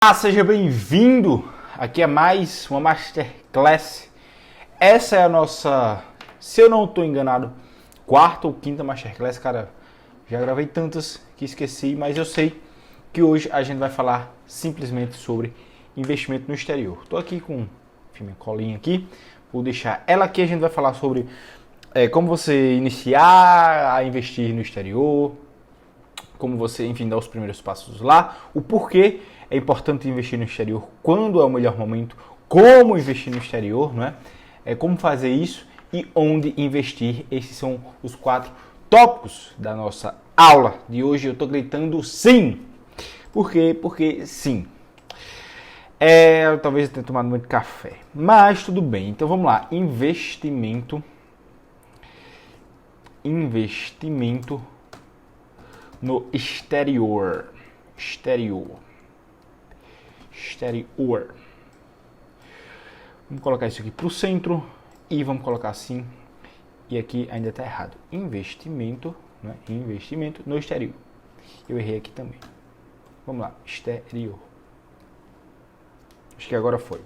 Seja bem-vindo! Aqui é mais uma Masterclass. Essa é a nossa, se eu não estou enganado, quarta ou quinta Masterclass, cara. Já gravei tantas que esqueci, mas eu sei que hoje a gente vai falar simplesmente sobre investimento no exterior. Estou aqui com minha colinha aqui, vou deixar ela aqui. A gente vai falar sobre como você iniciar a investir no exterior, como você, enfim, dar os primeiros passos lá, o porquê é importante investir no exterior, quando é o melhor momento, como investir no exterior, não é? Como fazer isso e onde investir. Esses são os 4 tópicos da nossa aula de hoje. Eu estou gritando sim. Por quê? Porque sim. Talvez eu tenha tomado muito café, mas tudo bem. Então vamos lá. Investimento no exterior. Vamos colocar isso aqui para o centro e vamos colocar assim. E aqui ainda está errado. Investimento, né? Investimento no exterior. Eu errei aqui também. Vamos lá, exterior. Acho que agora foi.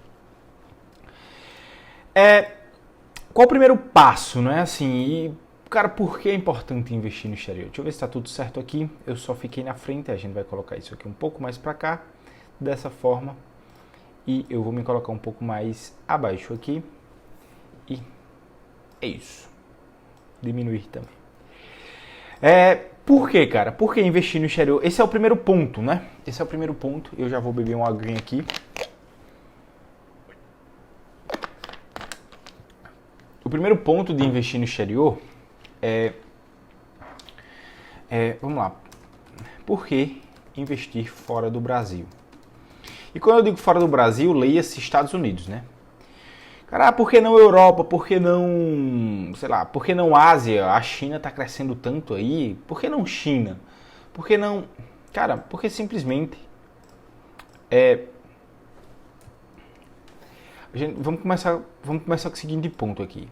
Qual o primeiro passo, não é assim? Cara, por que é importante investir no exterior? Deixa eu ver se está tudo certo aqui. Eu só fiquei na frente, a gente vai colocar isso aqui um pouco mais para cá, dessa forma. E eu vou me colocar um pouco mais abaixo aqui. E é isso. Diminuir também. Por que, cara? Por que investir no exterior? Esse é o primeiro ponto, né? Esse é o primeiro ponto. Eu já vou beber uma aguinha aqui. O primeiro ponto de investir no exterior vamos lá. Por que investir fora do Brasil? E quando eu digo fora do Brasil, leia-se Estados Unidos, né? Cara, por que não Europa? Por que não, sei lá, por que não Ásia? A China tá crescendo tanto aí. Por que não China? Por que não... Cara, porque simplesmente... Vamos começar com o seguinte ponto aqui.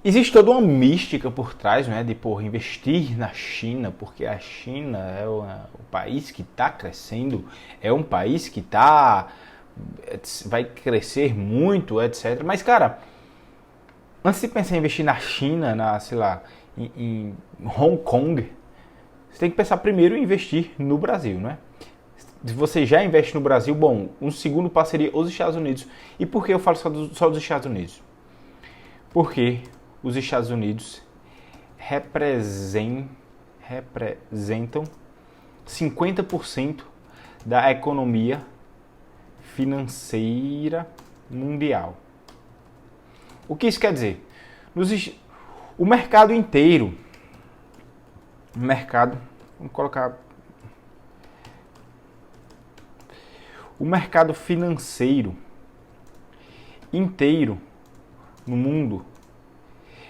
Existe toda uma mística por trás, né, de investir na China, porque a China é o país que está crescendo, é um país que vai crescer muito, etc. Mas, cara, antes de pensar em investir na China, sei lá, em Hong Kong, você tem que pensar primeiro em investir no Brasil, né? Se você já investe no Brasil, bom, um segundo passo seria os Estados Unidos. E por que eu falo só dos Estados Unidos? Porque os Estados Unidos representam 50% da economia financeira mundial. O que isso quer dizer? O mercado inteiro, vamos colocar... O mercado financeiro inteiro no mundo,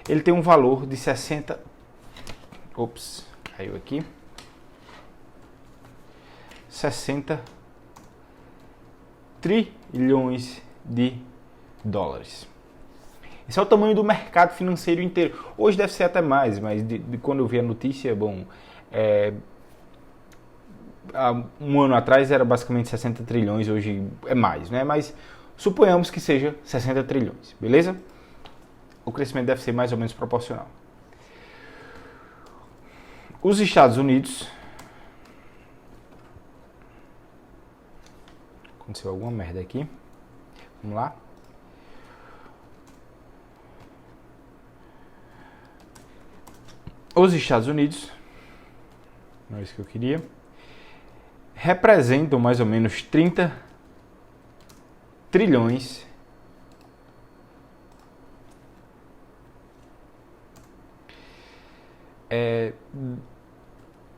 ele tem um valor de 60... Ops, caiu aqui. 60 trilhões de dólares. Esse é o tamanho do mercado financeiro inteiro. Hoje deve ser até mais, mas de quando eu vi a notícia, bom... há um ano atrás era basicamente 60 trilhões, hoje é mais, né? Mas suponhamos que seja 60 trilhões, beleza? O crescimento deve ser mais ou menos proporcional. Os Estados Unidos... Aconteceu alguma merda aqui. Vamos lá. Os Estados Unidos, não é isso que eu queria, representam mais ou menos 30 trilhões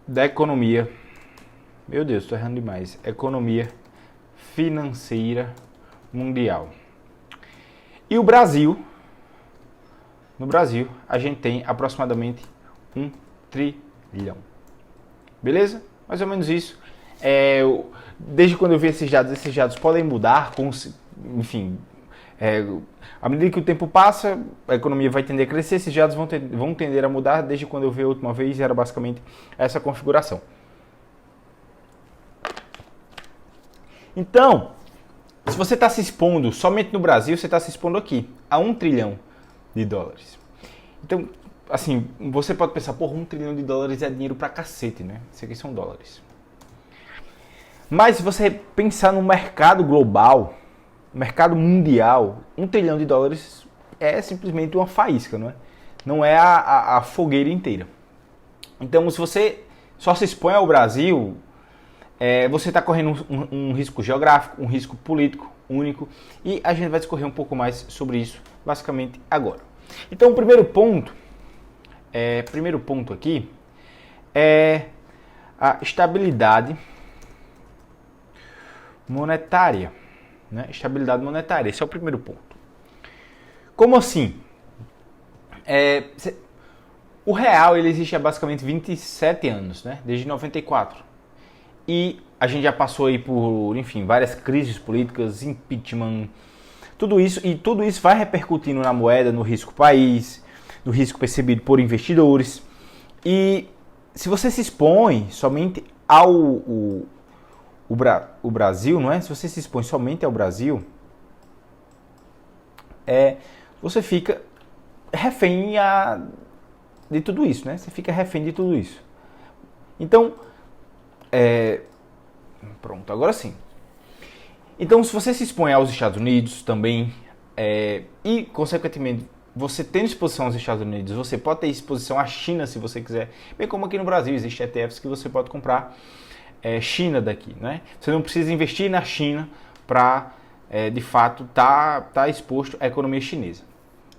da economia, meu Deus, estou errando demais, economia financeira mundial. E o Brasil, no Brasil, a gente tem aproximadamente 1 trilhão. Beleza? Mais ou menos isso. Desde quando eu vi esses dados podem mudar, enfim, à medida que o tempo passa, a economia vai tender a crescer, esses dados vão tender a mudar. Desde quando eu vi a última vez, era basicamente essa configuração. Então, se você está se expondo somente no Brasil, você está se expondo aqui a 1 trilhão de dólares. Então, assim, você pode pensar, porra, 1 trilhão de dólares é dinheiro pra cacete, né? Isso aqui são dólares. Mas se você pensar no mercado global, mercado mundial, 1 trilhão de dólares é simplesmente uma faísca, não é? Não é a fogueira inteira. Então, se você só se expõe ao Brasil, você está correndo um risco geográfico, um risco político único, e a gente vai discorrer um pouco mais sobre isso, basicamente, agora. Então, o primeiro ponto aqui é a estabilidade monetária, né? Estabilidade monetária, esse é o primeiro ponto. Como assim? O real ele existe há basicamente 27 anos, né? Desde 94. E a gente já passou aí por, enfim, várias crises políticas, impeachment, tudo isso vai repercutindo na moeda, no risco país, no risco percebido por investidores. E se você se expõe somente ao Brasil, não é? Se você se expõe somente ao Brasil, você fica refém de tudo isso, né? Você fica refém de tudo isso. Então, pronto, agora sim. Então, se você se expõe aos Estados Unidos também, e, consequentemente, você tendo exposição aos Estados Unidos, você pode ter exposição à China, se você quiser. Bem como aqui no Brasil, existem ETFs que você pode comprar China daqui, né? Você não precisa investir na China para, de fato, tá exposto à economia chinesa.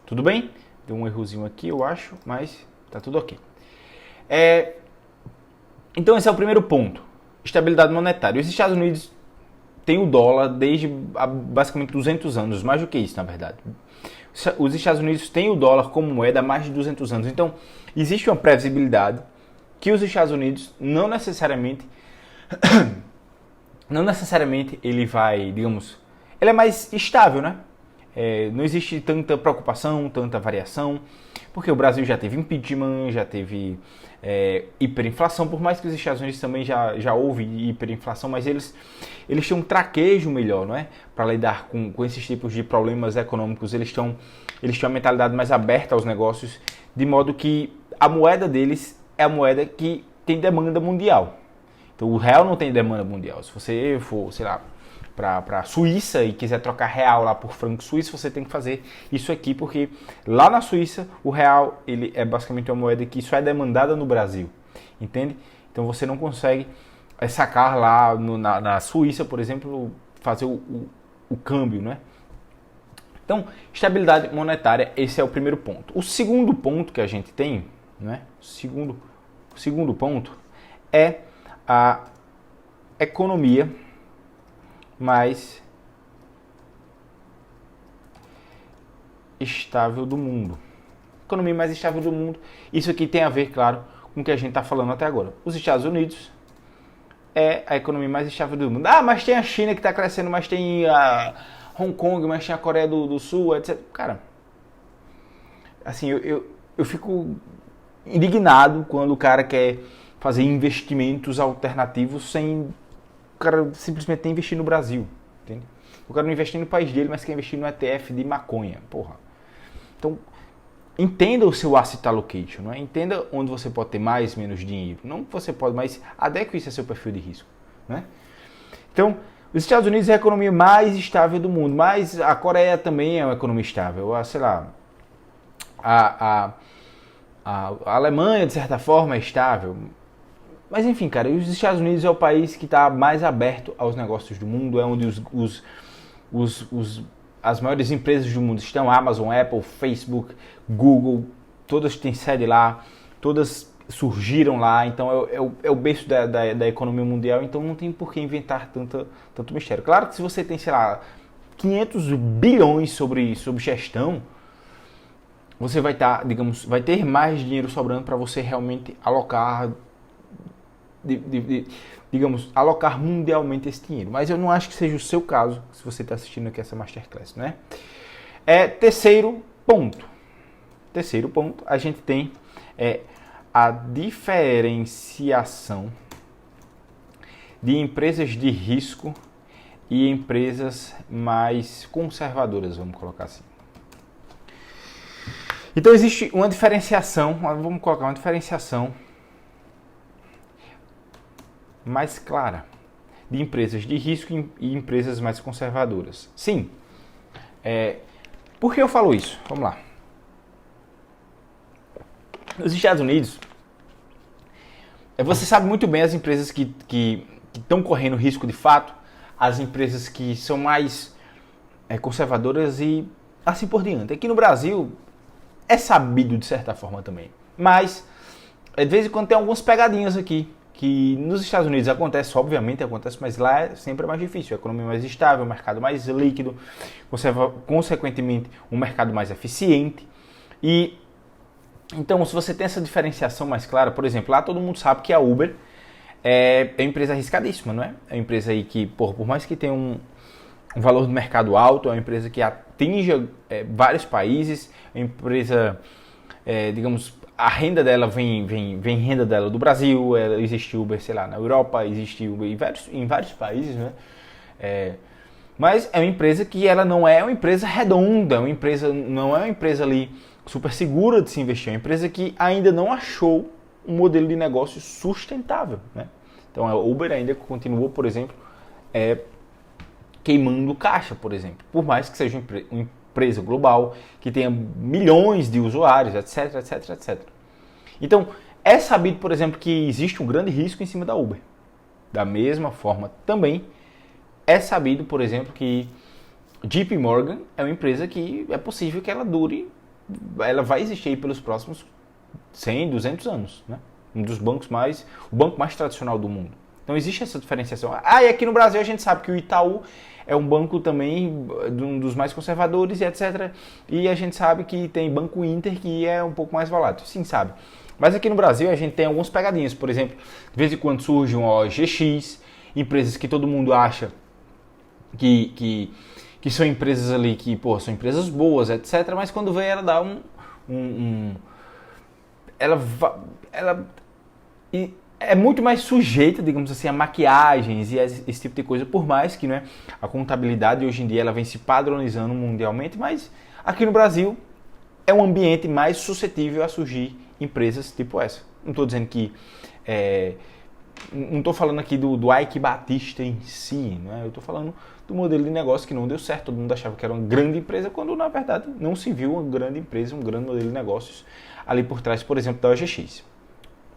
Tudo bem? Deu um errozinho aqui, eu acho, mas tá tudo ok. Então, esse é o primeiro ponto. Estabilidade monetária. Os Estados Unidos têm o dólar desde basicamente 200 anos, mais do que isso, na verdade. Os Estados Unidos têm o dólar como moeda há mais de 200 anos. Então, existe uma previsibilidade que os Estados Unidos não necessariamente ele vai, digamos, ele é mais estável, né? Não existe tanta preocupação, tanta variação, porque o Brasil já teve impeachment, já teve hiperinflação, por mais que os Estados Unidos também já houve hiperinflação, mas eles têm um traquejo melhor, não é? Para lidar com esses tipos de problemas econômicos, eles têm uma mentalidade mais aberta aos negócios, de modo que a moeda deles é a moeda que tem demanda mundial. Então o real não tem demanda mundial. Se você for, sei lá, para a Suíça e quiser trocar real lá por franco suíço, você tem que fazer isso aqui, porque lá na Suíça o real ele é basicamente uma moeda que só é demandada no Brasil, entende? Então você não consegue sacar lá na Suíça, por exemplo, fazer o câmbio, né? Então, estabilidade monetária, esse é o primeiro ponto. O segundo ponto que a gente tem, né? O segundo ponto é a economia mais estável do mundo. Economia mais estável do mundo. Isso aqui tem a ver, claro, com o que a gente está falando até agora. Os Estados Unidos é a economia mais estável do mundo. Ah, mas tem a China que está crescendo, mas tem a Hong Kong, mas tem a Coreia do Sul, etc. Cara, assim, eu fico indignado quando o cara quer fazer investimentos alternativos sem o cara simplesmente investir no Brasil, entende? O cara não investir no país dele, mas quer investir no ETF de maconha, porra. Então, entenda o seu asset allocation, não é? Entenda onde você pode ter mais, menos dinheiro. Não que você pode, mas adeque isso a seu perfil de risco, né? Então, os Estados Unidos é a economia mais estável do mundo, mas a Coreia também é uma economia estável. Sei lá, a Alemanha, de certa forma, é estável. Mas enfim, cara, os Estados Unidos é o país que está mais aberto aos negócios do mundo, é onde as maiores empresas do mundo estão, Amazon, Apple, Facebook, Google, todas têm sede lá, todas surgiram lá, então é o berço da economia mundial, então não tem por que inventar tanto mistério. Claro que se você tem, sei lá, 500 bilhões sobre gestão, você vai estar, digamos, vai ter mais dinheiro sobrando para você realmente alocar, digamos, alocar mundialmente esse dinheiro. Mas eu não acho que seja o seu caso, se você está assistindo aqui essa Masterclass, né? Terceiro ponto, a gente tem a diferenciação de empresas de risco e empresas mais conservadoras, vamos colocar assim. Então existe uma diferenciação, vamos colocar uma diferenciação mais clara de empresas de risco e empresas mais conservadoras. Sim. Por que eu falo isso? Vamos lá. Nos Estados Unidos, você sabe muito bem as empresas que estão correndo risco de fato, as empresas que são mais conservadoras e assim por diante. Aqui no Brasil é sabido de certa forma também, mas de vez em quando tem algumas pegadinhas aqui, que nos Estados Unidos obviamente acontece, mas lá é sempre mais difícil, a economia mais estável, o mercado mais líquido, consequentemente um mercado mais eficiente. E então, se você tem essa diferenciação mais clara, por exemplo, lá todo mundo sabe que a Uber é uma empresa arriscadíssima, não é? É uma empresa aí que, por mais que tenha um valor de mercado alto, é uma empresa que atinja vários países, é uma empresa, digamos, a renda dela vem renda dela do Brasil, existe Uber, sei lá, na Europa, existe Uber em vários países, né? Mas é uma empresa que ela não é uma empresa redonda, não é uma empresa ali super segura de se investir, é uma empresa que ainda não achou um modelo de negócio sustentável, né? Então a Uber ainda continua, por exemplo, queimando caixa, por exemplo, por mais que seja uma empresa global, que tenha milhões de usuários, etc, etc, etc. Então, é sabido, por exemplo, que existe um grande risco em cima da Uber. Da mesma forma, também é sabido, por exemplo, que JP Morgan é uma empresa que é possível que ela dure, ela vai existir aí pelos próximos 100, 200 anos, né? O banco mais tradicional do mundo. Então existe essa diferenciação. E aqui no Brasil a gente sabe que o Itaú é um banco também um dos mais conservadores e etc. E a gente sabe que tem Banco Inter, que é um pouco mais volátil. Sim, sabe. Mas aqui no Brasil a gente tem algumas pegadinhas. Por exemplo, de vez em quando surge um OGX, empresas que todo mundo acha que são empresas ali que, são empresas boas, etc. Mas quando vem ela dá ela é muito mais sujeita, digamos assim, a maquiagens e esse tipo de coisa, por mais que, né, a contabilidade hoje em dia ela vem se padronizando mundialmente, mas aqui no Brasil é um ambiente mais suscetível a surgir empresas tipo essa. Não estou dizendo que... não estou falando aqui do Ike Batista em si, né? Eu estou falando do modelo de negócio que não deu certo, todo mundo achava que era uma grande empresa, quando na verdade não se viu uma grande empresa, um grande modelo de negócios ali por trás, por exemplo, da OGX.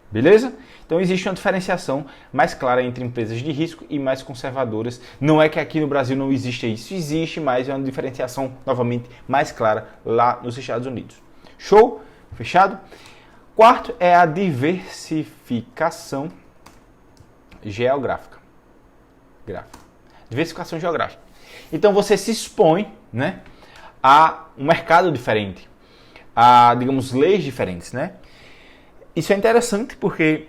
Beleza? Então existe uma diferenciação mais clara entre empresas de risco e mais conservadoras. Não é que aqui no Brasil não existe isso, existe, mas é uma diferenciação novamente mais clara lá nos Estados Unidos. Show? Fechado? Quarto é a diversificação geográfica. Diversificação geográfica. Então você se expõe, né, a um mercado diferente, a, digamos, leis diferentes, né? Isso é interessante porque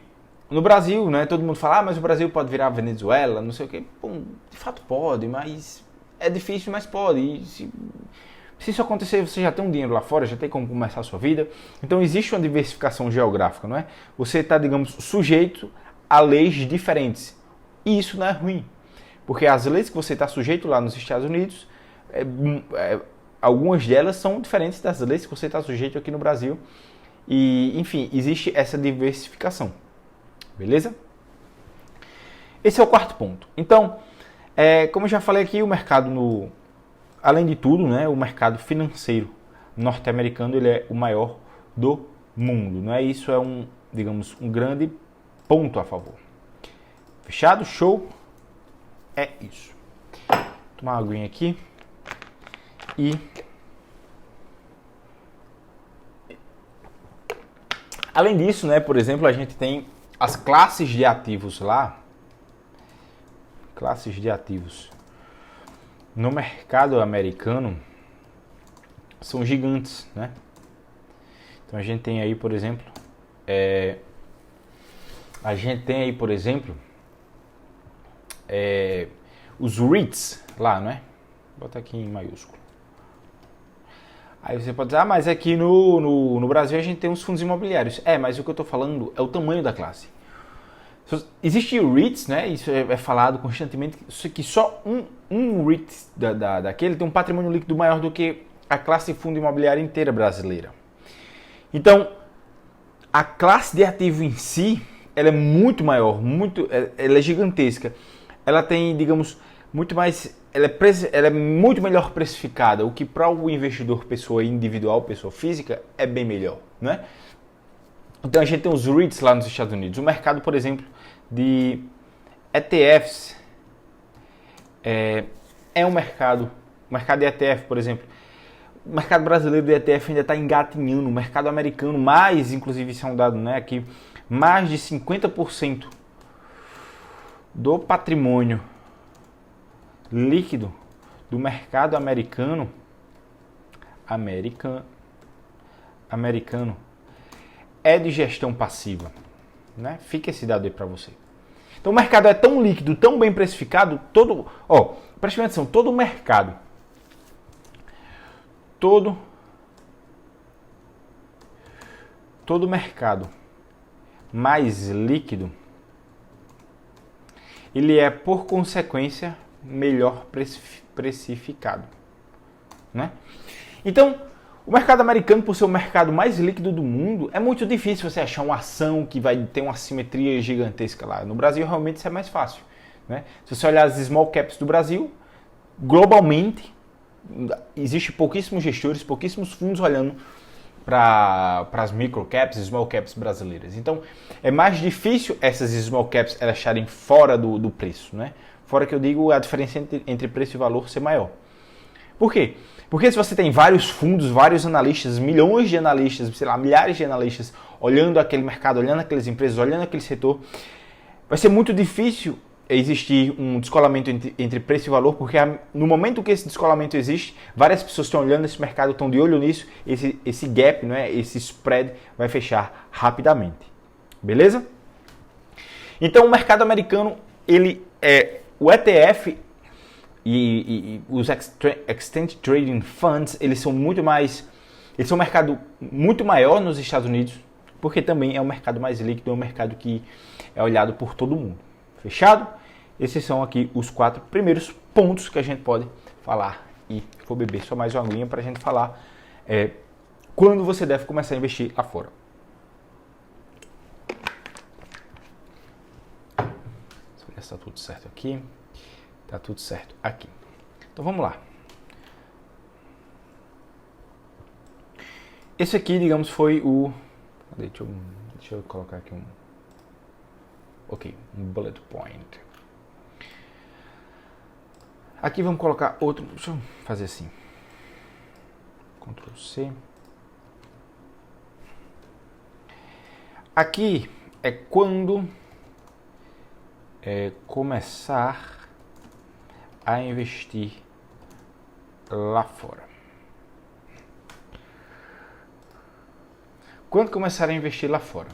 no Brasil, né, todo mundo fala, mas o Brasil pode virar Venezuela, não sei o quê. Bom, de fato pode, mas é difícil, mas pode. E se isso acontecer, você já tem um dinheiro lá fora, já tem como começar a sua vida. Então existe uma diversificação geográfica, não é? Você está, digamos, sujeito a leis diferentes. E isso não é ruim, porque as leis que você está sujeito lá nos Estados Unidos, algumas delas são diferentes das leis que você está sujeito aqui no Brasil. E, enfim, existe essa diversificação. Beleza? Esse é o quarto ponto. Então, como eu já falei aqui, o mercado, além de tudo, né, o mercado financeiro norte-americano ele é o maior do mundo. Não é? Isso é digamos, um grande ponto a favor. Fechado? Show? É isso. Vou tomar uma aguinha aqui. Além disso, né, por exemplo, a gente tem as classes de ativos lá. Classes de ativos no mercado americano são gigantes, né? Então a gente tem aí, por exemplo, os REITs lá, não é? Vou botar aqui em maiúsculo. Aí você pode dizer, mas aqui no Brasil a gente tem uns fundos imobiliários. Mas o que eu estou falando é o tamanho da classe. Existe o REITs, né? Isso é falado constantemente, que só um REIT daquele tem um patrimônio líquido maior do que a classe de fundo imobiliário inteira brasileira. Então, a classe de ativo em si, ela é muito maior, ela é gigantesca. Ela tem, digamos, muito mais, ela é muito melhor precificada, o que para o investidor pessoa individual, pessoa física, é bem melhor, né? Então a gente tem os REITs lá nos Estados Unidos. O mercado, por exemplo, de ETFs é um mercado. O mercado de ETF, por exemplo. O mercado brasileiro de ETF ainda está engatinhando. O mercado americano, mais, inclusive, isso é um dado, né, aqui, mais de 50% do patrimônio líquido do mercado americano é de gestão passiva, né? Fica esse dado aí para você. Então o mercado é tão líquido, tão bem precificado, preste atenção, todo mercado mais líquido, ele é, por consequência, melhor precificado, né? Então, o mercado americano, por ser o mercado mais líquido do mundo, é muito difícil você achar uma ação que vai ter uma simetria gigantesca lá. No Brasil, realmente, isso é mais fácil, né? Se você olhar as small caps do Brasil, globalmente, existe pouquíssimos gestores, pouquíssimos fundos olhando para as micro caps, small caps brasileiras. Então, é mais difícil essas small caps elas estarem fora do preço, né? Fora que eu digo a diferença entre preço e valor ser maior. Por quê? Porque se você tem vários fundos, vários analistas, milhões de analistas, sei lá, milhares de analistas olhando aquele mercado, olhando aquelas empresas, olhando aquele setor, vai ser muito difícil existir um descolamento entre preço e valor, porque no momento que esse descolamento existe, várias pessoas estão olhando esse mercado, estão de olho nisso, esse gap, né, esse spread vai fechar rapidamente. Beleza? Então o mercado americano, o ETF e os Exchange Trading Funds, eles são um mercado muito maior nos Estados Unidos, porque também é um mercado mais líquido, é um mercado que é olhado por todo mundo. Fechado? Esses são aqui os 4 primeiros pontos que a gente pode falar. E vou beber só mais uma aguinha para a gente falar quando você deve começar a investir lá fora. Deixa eu ver se está tudo certo aqui. Tá tudo certo aqui. Então vamos lá. Esse aqui, digamos, foi o... Deixa eu colocar aqui um... Ok, um bullet point. Aqui vamos colocar outro... Deixa eu fazer assim. Ctrl C. Aqui é quando começar a investir lá fora. Quando começar a investir lá fora?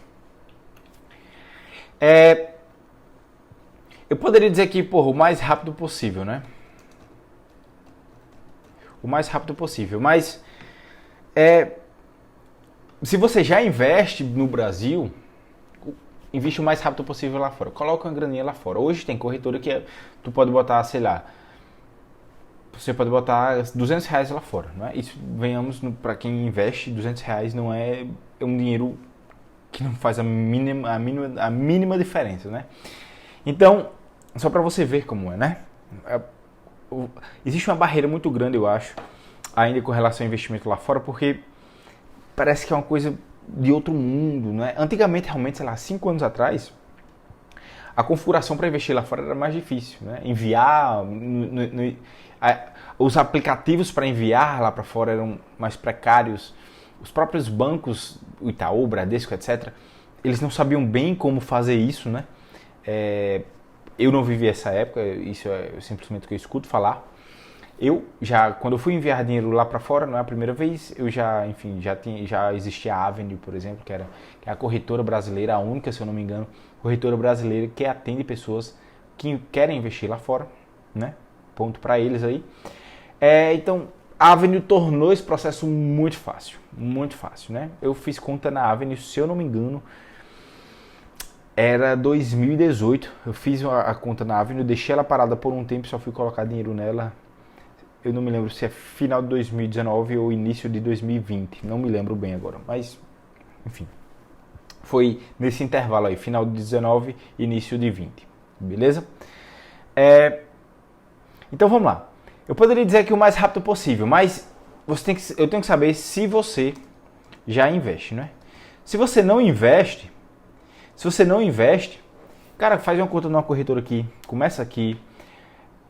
Eu poderia dizer que, o mais rápido possível, né? O mais rápido possível. Mas, se você já investe no Brasil, investe o mais rápido possível lá fora. Coloca uma graninha lá fora. Hoje tem corretora que tu pode botar, sei lá, você pode botar R$200 lá fora, não é? Isso, venhamos, para quem investe, R$200 não é um dinheiro que não faz a mínima diferença, né? Então, só para você ver como é, né? Existe uma barreira muito grande, eu acho, ainda com relação ao investimento lá fora, porque parece que é uma coisa de outro mundo, né? Antigamente, realmente, sei lá, 5 anos atrás, a configuração para investir lá fora era mais difícil, né? Enviar, os aplicativos para enviar lá para fora eram mais precários. Os próprios bancos, o Itaú, o Bradesco, etc., eles não sabiam bem como fazer isso, né? Eu não vivi essa época, isso é simplesmente o que eu escuto falar. Quando eu fui enviar dinheiro lá para fora, não é a primeira vez, já existia a Avenue, por exemplo, que é a corretora brasileira, a única, se eu não me engano, corretora brasileira que atende pessoas que querem investir lá fora, né? Ponto para eles aí. Então, a Avenue tornou esse processo muito fácil, né? Eu fiz conta na Avenue, se eu não me engano, Era 2018, eu fiz a conta na Avenue, deixei ela parada por um tempo, só fui colocar dinheiro nela. Eu não me lembro se é final de 2019 ou início de 2020, não me lembro bem agora, mas enfim. Foi nesse intervalo aí, final de 19, início de 20, beleza? Então vamos lá. Eu poderia dizer que o mais rápido possível, mas eu tenho que saber se você já investe, né? Se você não investe, cara, faz uma conta numa corretora aqui, começa aqui,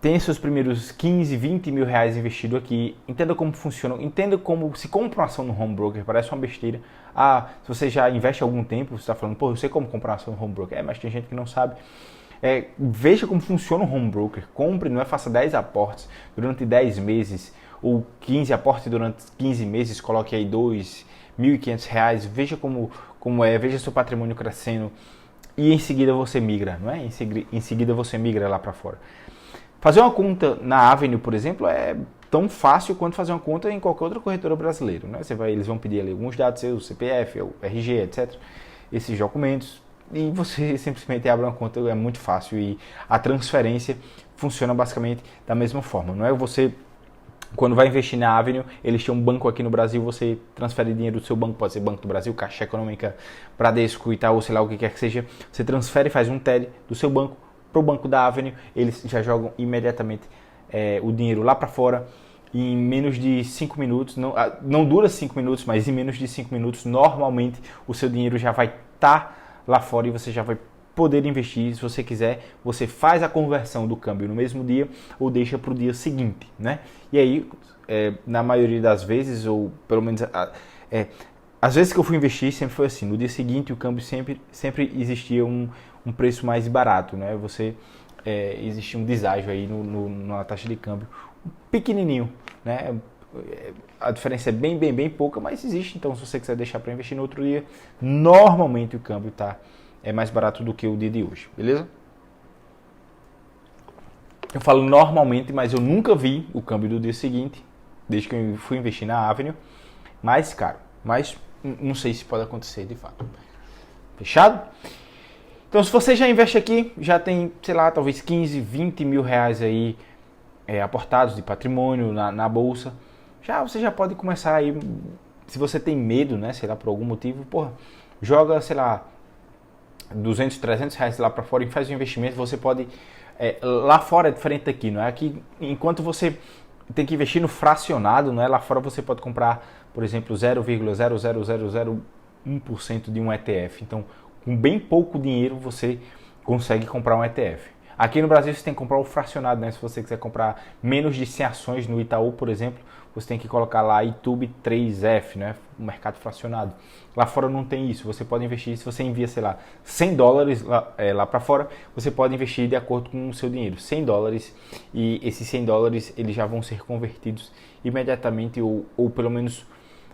tem seus primeiros 15, 20 mil reais investido aqui, entenda como funciona, entenda como se compra uma ação no home broker, parece uma besteira. Ah, se você já investe há algum tempo, você está falando, pô, eu sei como comprar uma ação no home broker. Mas tem gente que não sabe. Veja como funciona o home broker, compre, não é, faça 10 aportes durante 10 meses, ou 15 aportes durante 15 meses, coloque aí R$2.500, veja como é, veja seu patrimônio crescendo, e em seguida você migra, não é? Em seguida você migra lá para fora. Fazer uma conta na Avenue, por exemplo, é tão fácil quanto fazer uma conta em qualquer outra corretora brasileira, né? Eles vão pedir ali alguns dados seus, CPF, RG, etc. Esses documentos, e você simplesmente abre uma conta, é muito fácil, e a transferência funciona basicamente da mesma forma, não é? Você, quando vai investir na Avenue, eles têm um banco aqui no Brasil, você transfere dinheiro do seu banco, pode ser Banco do Brasil, Caixa Econômica, Bradesco, Itaú, sei lá o que quer que seja, você transfere, faz um TED do seu banco para o banco da Avenue, eles já jogam imediatamente o dinheiro lá para fora, em menos de 5 minutos, não dura 5 minutos, mas em menos de 5 minutos, normalmente o seu dinheiro já vai estar lá fora e você já vai poder investir. Se você quiser, você faz a conversão do câmbio no mesmo dia ou deixa para o dia seguinte, né? E aí, na maioria das vezes, ou pelo menos as vezes que eu fui investir, sempre foi assim, no dia seguinte o câmbio sempre existia um preço mais barato, né? Existia um deságio aí na taxa de câmbio, pequenininho, né? A diferença é bem pouca, mas existe. Então, se você quiser deixar para investir no outro dia, normalmente o câmbio é mais barato do que o dia de hoje, beleza? Eu falo normalmente, mas eu nunca vi o câmbio do dia seguinte, desde que eu fui investir na Avenue, mais caro. Mas não sei se pode acontecer de fato. Fechado? Então, se você já investe aqui, já tem, sei lá, talvez 15, 20 mil reais aí aportados de patrimônio na bolsa, você já pode começar aí. Se você tem medo, né, sei lá, por algum motivo, porra, joga, sei lá, 200, 300 reais lá para fora e faz um investimento. Você pode, lá fora é diferente daqui, não é? Aqui, enquanto você tem que investir no fracionado, não é? Lá fora você pode comprar, por exemplo, 0,00001% de um ETF. Então, com bem pouco dinheiro você consegue comprar um ETF. Aqui no Brasil você tem que comprar o fracionado, né? Se você quiser comprar menos de 100 ações no Itaú, por exemplo, você tem que colocar lá YouTube 3F, né? O mercado fracionado. Lá fora não tem isso. Você pode investir, se você envia, sei lá, $100 lá para fora, você pode investir de acordo com o seu dinheiro, $100, e esses $100 eles já vão ser convertidos imediatamente, ou pelo menos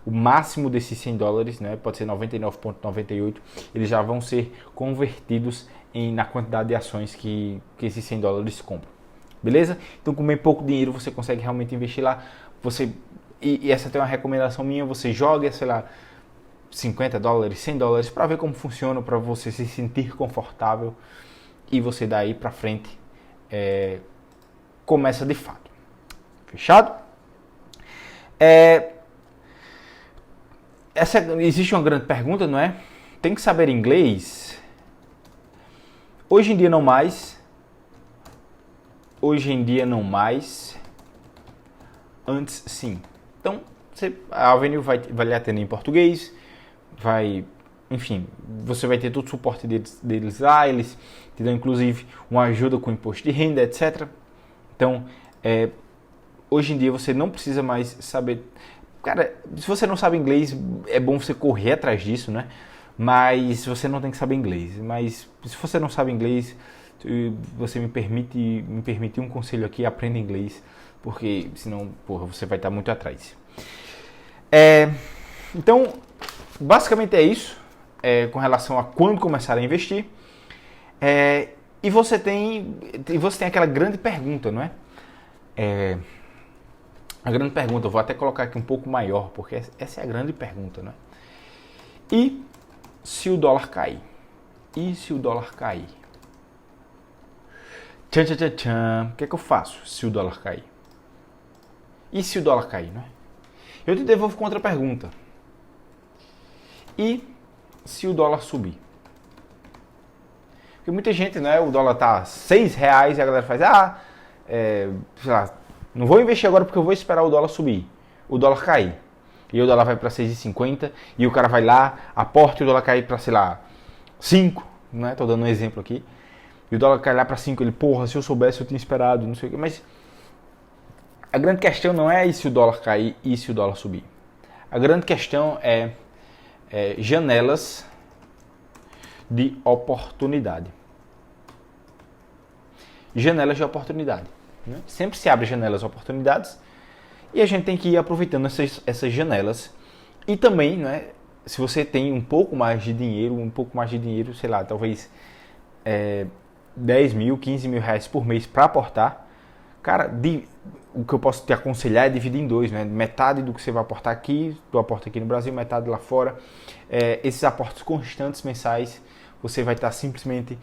o máximo desses $100, né? Pode ser 99,98, eles já vão ser convertidos na quantidade de ações que esses $100 compram. Beleza? Então, com bem pouco dinheiro você consegue realmente investir lá. E essa tem uma recomendação minha, você joga, sei lá, $50, $100 para ver como funciona, para você se sentir confortável, e você daí para frente começa de fato. Fechado? Existe uma grande pergunta, não é? Tem que saber inglês? Hoje em dia não mais. Antes sim. Então, a Avenue vai lhe atender em português, enfim, você vai ter todo o suporte deles lá, eles te dão inclusive uma ajuda com imposto de renda, etc. Então, hoje em dia você não precisa mais saber. Cara, se você não sabe inglês, é bom você correr atrás disso, né? Mas você não tem que saber inglês. Mas se você não sabe inglês, você me permite um conselho aqui: aprenda inglês, porque senão, porra, você vai estar muito atrás. Então, basicamente é isso com relação a quando começar a investir. E você tem aquela grande pergunta, não é? A grande pergunta, eu vou até colocar aqui um pouco maior, porque essa é a grande pergunta, né? E se o dólar cair? E se o dólar cair? Tchan, tchan, tchan, tchan. O que é que eu faço se o dólar cair? E se o dólar cair, né? Eu te devolvo com outra pergunta. E se o dólar subir? Porque muita gente, né? O dólar tá R$6 e a galera faz, sei lá, não vou investir agora porque eu vou esperar o dólar subir, o dólar cair. E o dólar vai para 6,50 e o cara vai lá, aporta e o dólar cai para, sei lá, 5, né? Tô dando um exemplo aqui. E o dólar cai lá para 5, ele, porra, se eu soubesse eu tinha esperado, não sei o que. Mas a grande questão não é se o dólar cair e se o dólar subir. A grande questão é janelas de oportunidade. Janelas de oportunidade. Né? Sempre se abre janelas de oportunidades e a gente tem que ir aproveitando essas janelas. E também, né, se você tem um pouco mais de dinheiro, sei lá, talvez 10 mil, 15 mil reais por mês para aportar, cara, o que eu posso te aconselhar é dividir em dois, né? Metade do que você vai aportar aqui, tu aporta aqui no Brasil, metade lá fora. Esses aportes constantes mensais, você vai estar simplesmente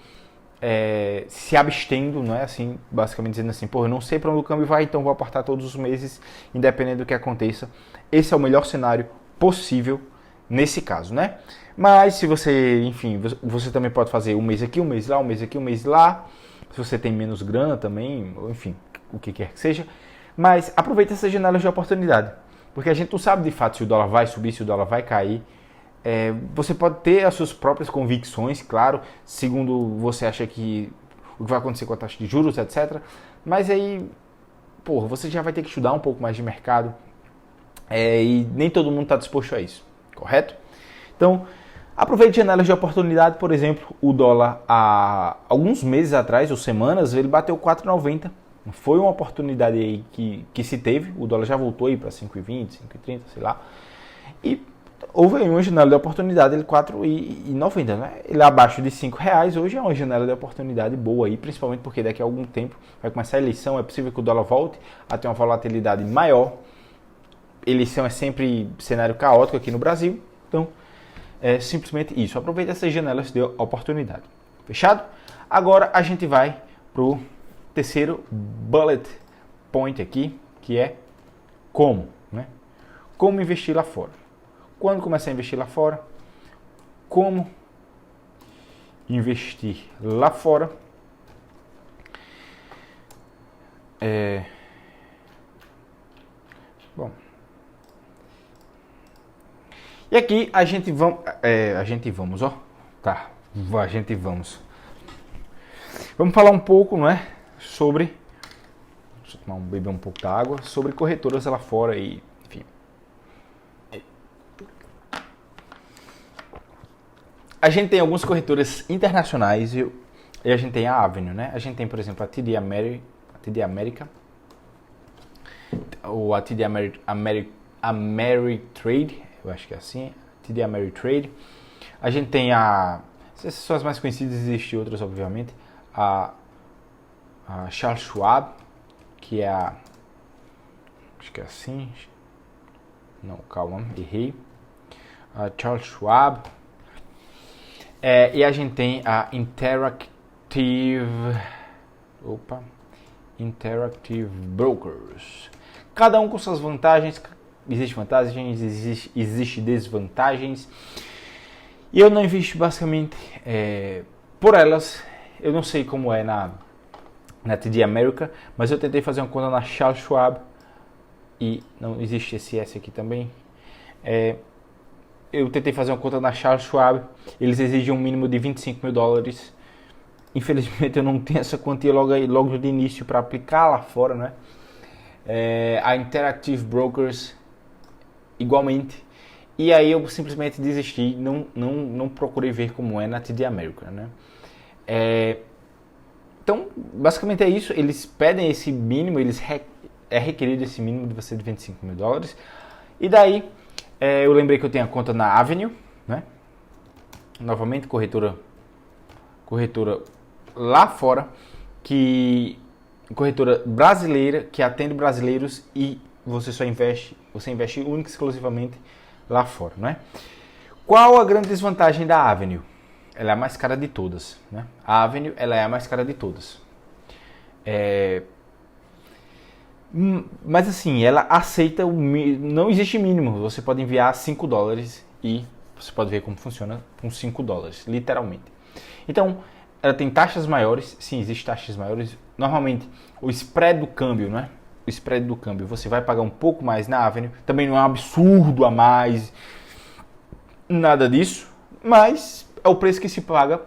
se abstendo, não é assim, basicamente dizendo assim, pô, eu não sei para onde o câmbio vai, então vou aportar todos os meses, independente do que aconteça. Esse é o melhor cenário possível nesse caso, né? Mas se você, enfim, você também pode fazer um mês aqui, um mês lá, um mês aqui, um mês lá. Se você tem menos grana também, enfim, o que quer que seja. Mas aproveita essas janelas de oportunidade, porque a gente não sabe de fato se o dólar vai subir, se o dólar vai cair. Você pode ter as suas próprias convicções, claro, segundo você acha que o que vai acontecer com a taxa de juros, etc. Mas aí, porra, você já vai ter que estudar um pouco mais de mercado e nem todo mundo está disposto a isso, correto? Então, aproveite janelas de oportunidade. Por exemplo, o dólar há alguns meses atrás, ou semanas, ele bateu 4,90. Foi uma oportunidade aí que se teve. O dólar já voltou aí para 5,20, 5,30, sei lá. E houve aí uma janela de oportunidade, ele 4,90, né? Ele abaixo de R$5, hoje é uma janela de oportunidade boa aí, principalmente porque daqui a algum tempo vai começar a eleição, é possível que o dólar volte a ter uma volatilidade maior. Eleição é sempre cenário caótico aqui no Brasil, então é simplesmente isso. Aproveita essas janelas de oportunidade. Fechado? Agora a gente vai pro terceiro bullet point aqui, que é como, né? Como investir lá fora. Quando começar a investir lá fora, como investir lá fora. Bom. E aqui a gente vamos, Vamos falar um pouco, não é, sobre, deixa eu beber um pouco da água, sobre corretoras lá fora e, enfim. A gente tem algumas corretoras internacionais e a gente tem a Avenue, né? A gente tem, por exemplo, a TD America, ou a TD Ameritrade, eu acho que é assim, TD Ameritrade. A gente tem essas são as mais conhecidas, existem outras, obviamente. A Charles Schwab, que é acho que é assim. Não, calma, errei. A Charles Schwab. E a gente tem a Interactive Brokers. Cada um com suas vantagens. Existem vantagens, existe desvantagens. E eu não invisto basicamente por elas. Eu não sei como é na TD America, mas eu tentei fazer uma conta na Charles Schwab e não existe esse S aqui também. Eu tentei fazer uma conta na Charles Schwab, eles exigem um mínimo de $25 mil. Infelizmente eu não tenho essa quantia logo de início para aplicar lá fora, né? A Interactive Brokers igualmente. E aí eu simplesmente desisti, não procurei ver como é na TD America, né? Então, basicamente é isso. Eles pedem esse mínimo, é requerido esse mínimo de você de $25 mil. E daí, eu lembrei que eu tenho a conta na Avenue, né? Novamente, corretora lá fora, corretora brasileira que atende brasileiros e você investe única e exclusivamente lá fora, né? Qual a grande desvantagem da Avenue? ela é a mais cara de todas, né? A Avenue, ela é a mais cara de todas. Mas assim, ela aceita não existe mínimo. Você pode enviar $5 e você pode ver como funciona com $5, literalmente. Então, ela tem taxas maiores, sim, existem taxas maiores. Normalmente, o spread do câmbio, né? O spread do câmbio, você vai pagar um pouco mais na Avenue. Também não é um absurdo a mais, nada disso, mas é o preço que se paga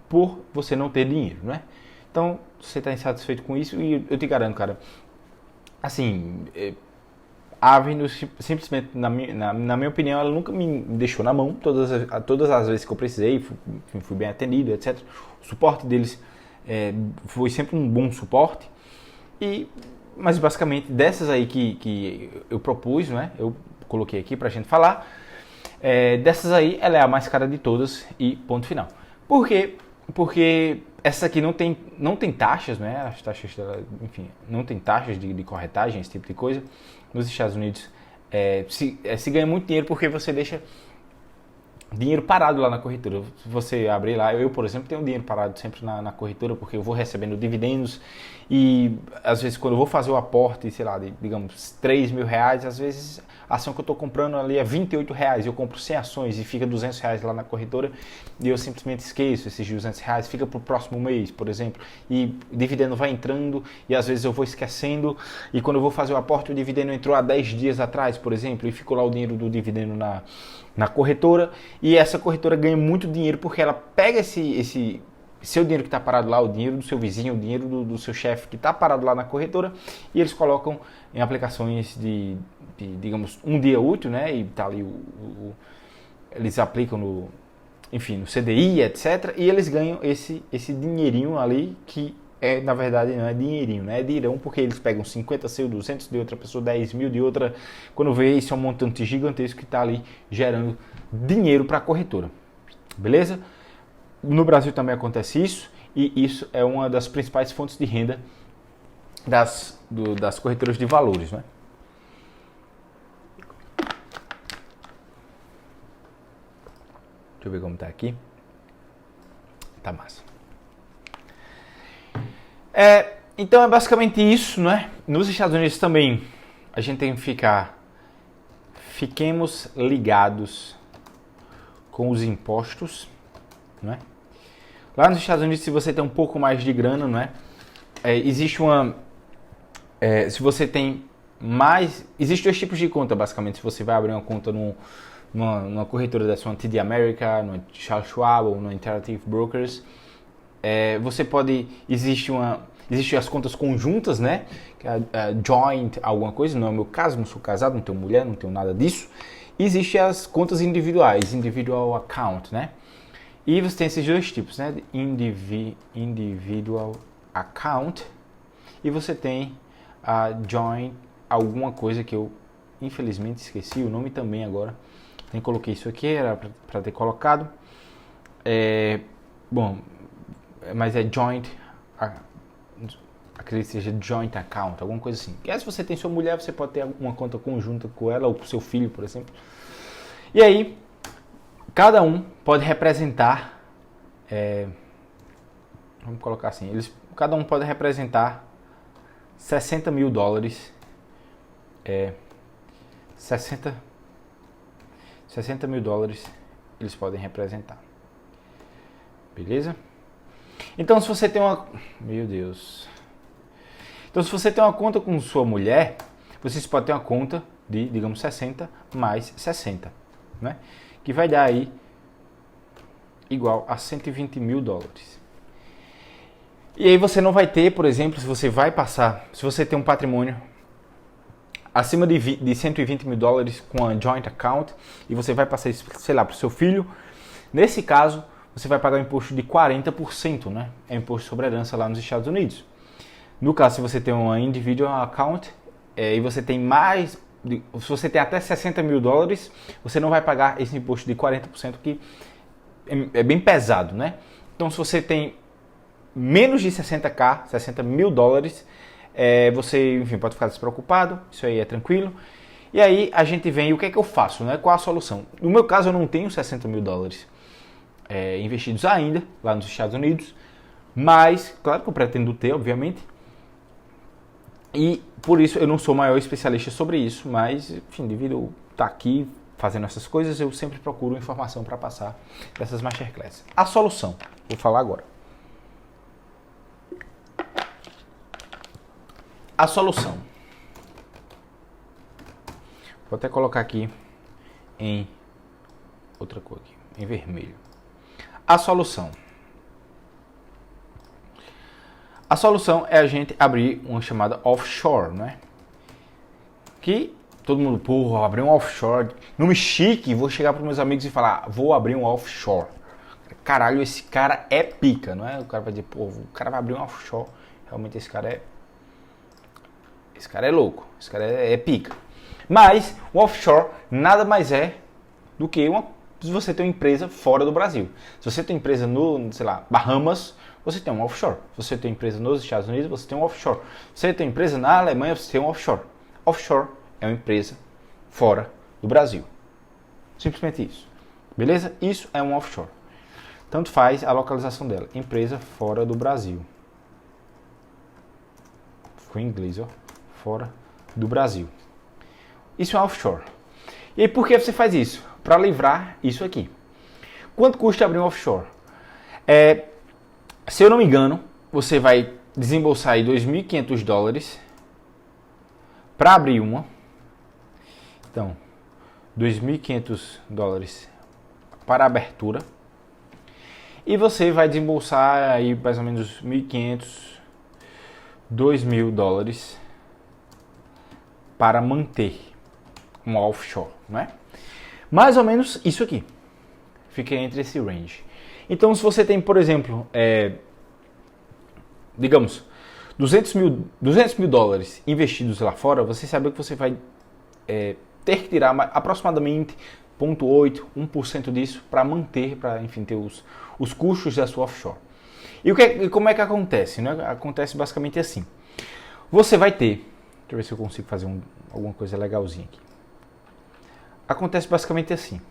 por você não ter dinheiro, né? Então, você está insatisfeito com isso e eu te garanto, cara, assim, a Avenue simplesmente, na minha opinião, ela nunca me deixou na mão. Todas as vezes que eu precisei, fui bem atendido, etc. O suporte deles foi sempre um bom suporte. Mas basicamente, dessas aí que eu propus, né, eu coloquei aqui pra gente falar, dessas aí, ela é a mais cara de todas e ponto final. Por quê? Porque essa aqui não tem taxas, né? As taxas dela, enfim, não tem taxas de corretagem, esse tipo de coisa. Nos Estados Unidos se ganha muito dinheiro porque você deixa dinheiro parado lá na corretora. Você abre lá, eu, por exemplo, tenho dinheiro parado sempre na corretora porque eu vou recebendo dividendos e às vezes quando eu vou fazer o aporte, sei lá, digamos R$3.000, às vezes a ação que eu estou comprando ali é R$28, eu compro 100 ações e fica R$200 lá na corretora e eu simplesmente esqueço esses R$200, fica para o próximo mês, por exemplo, e o dividendo vai entrando e às vezes eu vou esquecendo e quando eu vou fazer o aporte o dividendo entrou há 10 dias atrás, por exemplo, e ficou lá o dinheiro do dividendo na corretora e essa corretora ganha muito dinheiro porque ela pega esse seu dinheiro que está parado lá, o dinheiro do seu vizinho, o dinheiro do seu chefe que está parado lá na corretora e eles colocam em aplicações de digamos, um dia útil, né? E tá ali eles aplicam no CDI, etc. E eles ganham esse dinheirinho ali que na verdade não é dinheirinho, né? É dinheirão porque eles pegam 50 seu, 200 de outra pessoa, 10 mil de outra. Quando vê, isso é um montante gigantesco que está ali gerando dinheiro para a corretora. Beleza? No Brasil também acontece isso e isso é uma das principais fontes de renda das corretoras de valores, né? Deixa eu ver como tá aqui. Tá massa. Então é basicamente isso, né? Nos Estados Unidos também a gente tem que fiquemos ligados com os impostos, né? Lá nos Estados Unidos, se você tem um pouco mais de grana, né? Existe se você tem mais... Existem dois tipos de conta, basicamente. Se você vai abrir uma conta numa corretora dessa, uma TD America, no Charles Schwab ou no Interactive Brokers, você pode... Existem as contas conjuntas, né? Que é a joint, alguma coisa. Não é o meu caso, não sou casado, não tenho mulher, não tenho nada disso. E existem as contas individuais, individual account, né? E você tem esses dois tipos, né? Individual account e você tem a joint, alguma coisa que eu infelizmente esqueci o nome também agora. Nem coloquei isso aqui, era para ter colocado. Mas é joint, acredito que seja joint account, alguma coisa assim. E aí, se você tem sua mulher, você pode ter uma conta conjunta com ela ou com seu filho, por exemplo. E aí, cada um pode representar, vamos colocar assim, cada um pode representar $60 mil, 60 mil dólares eles podem representar. Beleza? Então se você tem Então se você tem uma conta com sua mulher, vocês podem ter uma conta de, digamos, 60 mais 60, né? Que vai dar aí igual a $120 mil. E aí você não vai ter, por exemplo, se você tem um patrimônio acima de $120 mil com a joint account e você vai passar isso, sei lá, para o seu filho, nesse caso, você vai pagar um imposto de 40%, né? É imposto sobre herança lá nos Estados Unidos. No caso, se você tem uma individual account e você tem se você tem até $60 mil, você não vai pagar esse imposto de 40%, que é bem pesado, né? Então, se você tem menos de 60 mil dólares, você, enfim, pode ficar despreocupado, isso aí é tranquilo. E aí a gente vem, o que é que eu faço, né? Qual a solução? No meu caso, eu não tenho $60 mil. investidos ainda lá nos Estados Unidos, mas, claro que eu pretendo ter, obviamente, e por isso eu não sou o maior especialista sobre isso, mas, enfim, devido eu estar aqui fazendo essas coisas, eu sempre procuro informação para passar dessas masterclasses. A solução, vou falar agora. A solução. Vou até colocar aqui em outra cor aqui, em vermelho. A solução. A solução é a gente abrir uma chamada offshore, né? Que todo mundo, porra, abrir um offshore. Nome chique, vou chegar para meus amigos e falar, vou abrir um offshore. Caralho, esse cara é pica, não é? O cara vai dizer, pô, o cara vai abrir um offshore. Realmente esse cara é louco, esse cara é pica. Mas o offshore nada mais é do que se você tem uma empresa fora do Brasil. Se você tem empresa no, sei lá, Bahamas, você tem um offshore. Se você tem empresa nos Estados Unidos, você tem um offshore. Se você tem empresa na Alemanha, você tem um offshore. Offshore é uma empresa fora do Brasil. Simplesmente isso. Beleza? Isso é um offshore. Tanto faz a localização dela. Empresa fora do Brasil. Ficou em inglês, ó. Fora do Brasil. Isso é um offshore. E aí, por que você faz isso? Para livrar isso aqui. Quanto custa abrir um offshore? Se eu não me engano, você vai desembolsar aí $2.500 para abrir uma. Então, $2.500 para a abertura. E você vai desembolsar aí mais ou menos $1.500, $2.000 para manter um offshore, né? Mais ou menos isso aqui. Fica entre esse range. Então, se você tem, por exemplo, digamos, $200 mil investidos lá fora, você sabe que você vai ter que tirar aproximadamente 0,8%, 1% disso para manter, para, enfim, ter os custos da sua offshore. E como é que acontece? Né? Acontece basicamente assim. Você vai ter, deixa eu ver se eu consigo fazer alguma coisa legalzinha aqui. Acontece basicamente assim.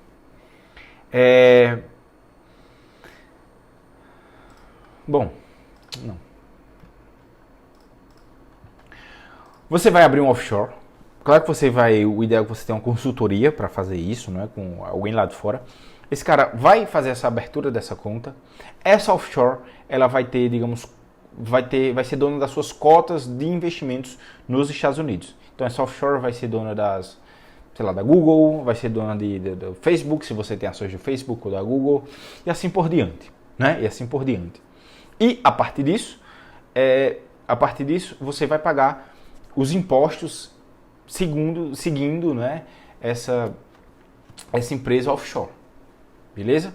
Bom, não. Você vai abrir um offshore. Claro que o ideal é que você tenha uma consultoria para fazer isso, né, com alguém lá de fora. Esse cara vai fazer essa abertura dessa conta. Essa offshore, ela vai ter, digamos, vai ser dona das suas cotas de investimentos nos Estados Unidos. Então essa offshore vai ser dona da Google, vai ser dona do Facebook, se você tem ações do Facebook ou da Google, e assim por diante, né? E assim por diante. E a partir disso, você vai pagar os impostos seguindo, né, essa empresa offshore. Beleza?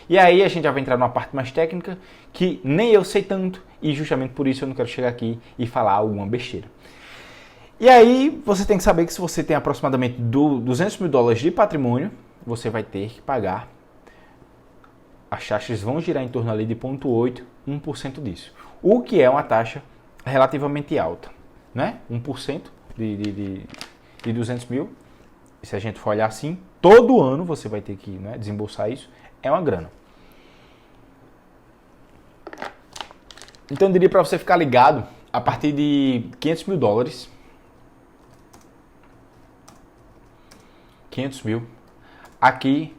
E aí a gente já vai entrar numa parte mais técnica que nem eu sei tanto e justamente por isso eu não quero chegar aqui e falar alguma besteira. E aí você tem que saber que se você tem aproximadamente $200 mil de patrimônio, você vai ter que pagar, as taxas vão girar em torno ali de 0,8%, 1% disso. O que é uma taxa relativamente alta, né? 1% de 200 mil, e se a gente for olhar assim, todo ano você vai ter que, né, desembolsar isso, é uma grana. Então eu diria para você ficar ligado a partir de $500 mil, 500 mil, aqui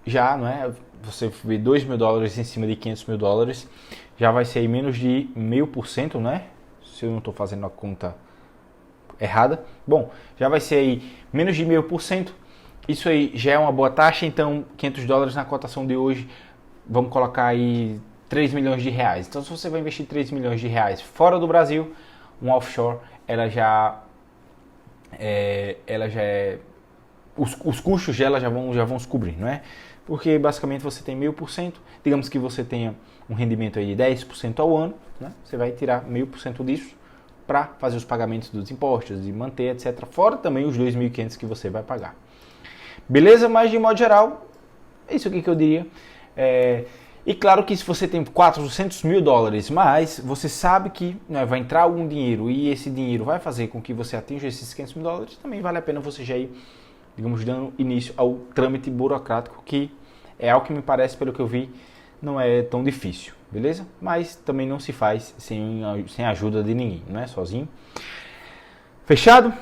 já, não é? Você vê $2 mil em cima de $500 mil, já vai ser aí menos de 0,5%, né? Se eu não estou fazendo a conta errada. Bom, já vai ser aí menos de 0,5%. Isso aí já é uma boa taxa, então $500 na cotação de hoje, vamos colocar aí R$3 milhões. Então se você vai investir R$3 milhões fora do Brasil, um offshore, ela já é os custos dela já vão se cobrir, não é? Porque basicamente você tem 0,5%, digamos que você tenha um rendimento aí de 10% ao ano, né? Você vai tirar 0,5% disso para fazer os pagamentos dos impostos, de manter, etc. Fora também os 2.500 que você vai pagar. Beleza? Mas de modo geral, é isso aqui que eu diria. E claro que se você tem $400 mil mais, você sabe que, né, vai entrar algum dinheiro e esse dinheiro vai fazer com que você atinja esses $500 mil, também vale a pena você já ir, digamos, dando início ao trâmite burocrático que É algo que me parece, pelo que eu vi, não é tão difícil, beleza? Mas também não se faz sem a ajuda de ninguém, não é sozinho. Fechado?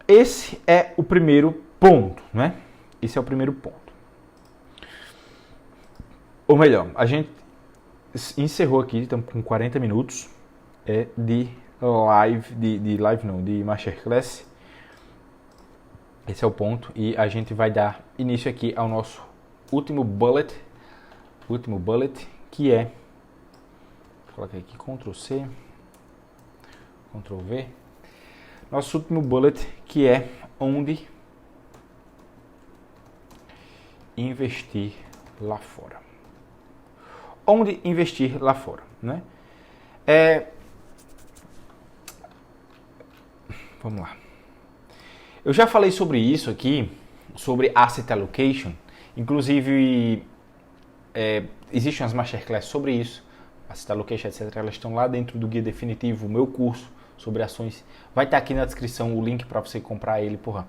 Esse é o primeiro ponto, né? Esse é o primeiro ponto. Ou melhor, a gente encerrou aqui, estamos com 40 minutos de Masterclass. Esse é o ponto e a gente vai dar início aqui ao nosso último bullet, que é, vou colocar aqui Ctrl C, Ctrl V, nosso último bullet, que é onde investir lá fora. Onde investir lá fora, né? Vamos lá. Eu já falei sobre isso aqui, sobre Asset Allocation. Inclusive, existem umas masterclass sobre isso. Asset Allocation, etc. Elas estão lá dentro do guia definitivo, o meu curso sobre ações. Vai estar aqui na descrição o link para você comprar ele, porra.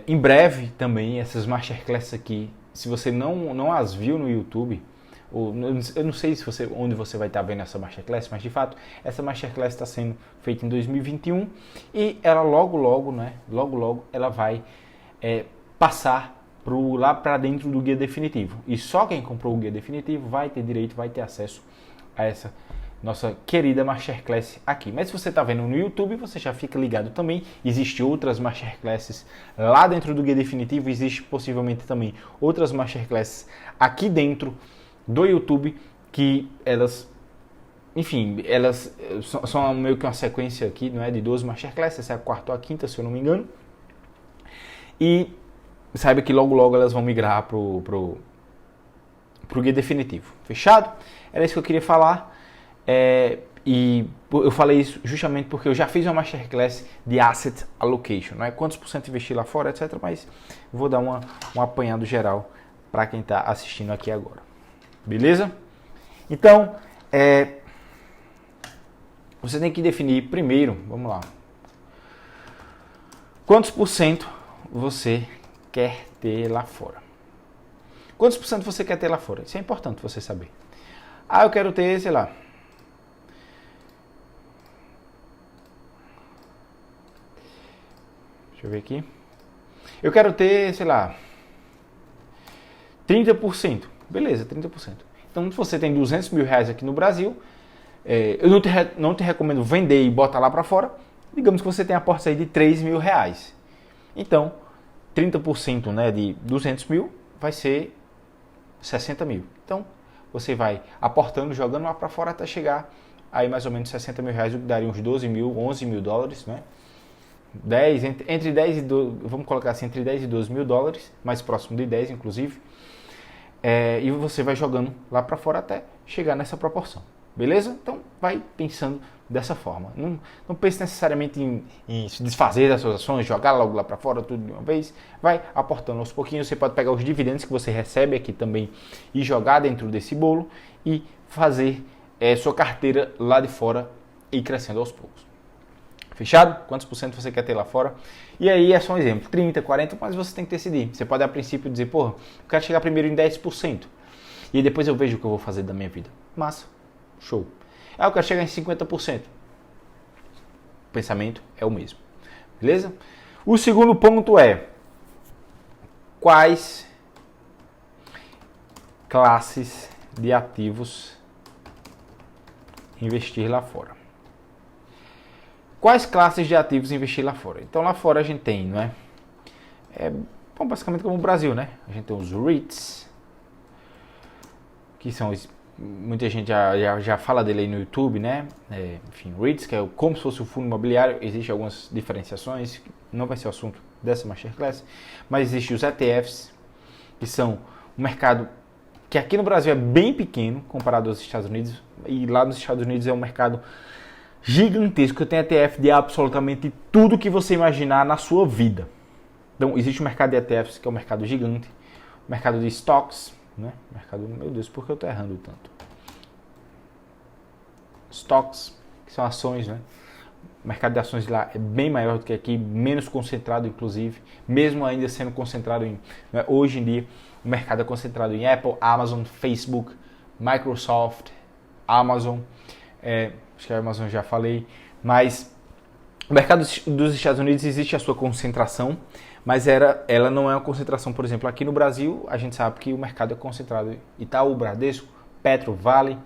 Em breve também, essas masterclass aqui, se você não as viu no YouTube, eu não sei onde você vai estar vendo essa masterclass, mas de fato, essa masterclass está sendo feita em 2021 e ela logo, ela vai passar lá para dentro do guia definitivo. E só quem comprou o guia definitivo vai ter direito, vai ter acesso a essa nossa querida masterclass aqui. Mas se você está vendo no YouTube, você já fica ligado também. Existem outras masterclasses lá dentro do guia definitivo, existe possivelmente também outras masterclasses aqui dentro do YouTube, que elas são meio que uma sequência aqui, não é, de 12 masterclasses, essa é a quarta ou a quinta, se eu não me engano. E saiba que logo elas vão migrar pro guia definitivo. Fechado? Era isso que eu queria falar. E eu falei isso justamente porque eu já fiz uma masterclass de Asset Allocation, não é quantos por cento investir lá fora, etc. Mas vou dar um apanhado geral para quem está assistindo aqui agora. Beleza? Então, você tem que definir primeiro, vamos lá, quantos por cento você quer ter lá fora. Quantos por cento você quer ter lá fora? Isso é importante você saber. Eu quero ter, sei lá, deixa eu ver aqui. Eu quero ter, sei lá, 30%. Beleza, 30%. Então, se você tem 200 mil reais aqui no Brasil, eu não te recomendo vender e botar lá para fora. Digamos que você tem aportes aí de 3 mil reais. Então, 30%, né, de 200 mil vai ser 60 mil. Então, você vai aportando, jogando lá para fora até chegar aí mais ou menos 60 mil reais, o que daria uns 12 mil, 11 mil dólares, né? Entre 10 e 12, vamos colocar assim, entre 10 e 12 mil dólares, mais próximo de 10 inclusive. E você vai jogando lá para fora até chegar nessa proporção, beleza? Então vai pensando dessa forma. Não pense necessariamente em se desfazer das suas ações, jogar logo lá para fora tudo de uma vez. Vai aportando aos pouquinhos. Você pode pegar os dividendos que você recebe aqui também e jogar dentro desse bolo e fazer sua carteira lá de fora e crescendo aos poucos. Fechado? Quantos por cento você quer ter lá fora? E aí é só um exemplo, 30, 40, mas você tem que decidir. Você pode a princípio dizer, eu quero chegar primeiro em 10%. E aí depois eu vejo o que eu vou fazer da minha vida. Massa, show. Eu quero chegar em 50%. O pensamento é o mesmo. Beleza? O segundo ponto é, quais classes de ativos investir lá fora? Quais classes de ativos investir lá fora? Então lá fora a gente tem, não é? Basicamente como o Brasil, né? A gente tem os REITs, que são, muita gente já fala dele aí no YouTube, né? Enfim, REITs, que é como se fosse o fundo imobiliário, existem algumas diferenciações, não vai ser o assunto dessa masterclass, mas existem os ETFs, que são um mercado que aqui no Brasil é bem pequeno comparado aos Estados Unidos, e lá nos Estados Unidos é um mercado gigantesco. Tem ETF de absolutamente tudo que você imaginar na sua vida. Então, existe o mercado de ETFs, que é um mercado gigante. O mercado de stocks, né? Meu Deus, por que eu estou errando tanto? Stocks, que são ações, né? O mercado de ações lá é bem maior do que aqui, menos concentrado, inclusive, mesmo ainda sendo concentrado hoje em dia, o mercado é concentrado em Apple, Amazon, Facebook, Microsoft, Amazon, acho que a Amazon já falei, mas o mercado dos Estados Unidos existe a sua concentração, mas ela não é uma concentração, por exemplo, aqui no Brasil, a gente sabe que o mercado é concentrado em Itaú, Bradesco, Petro, Vale,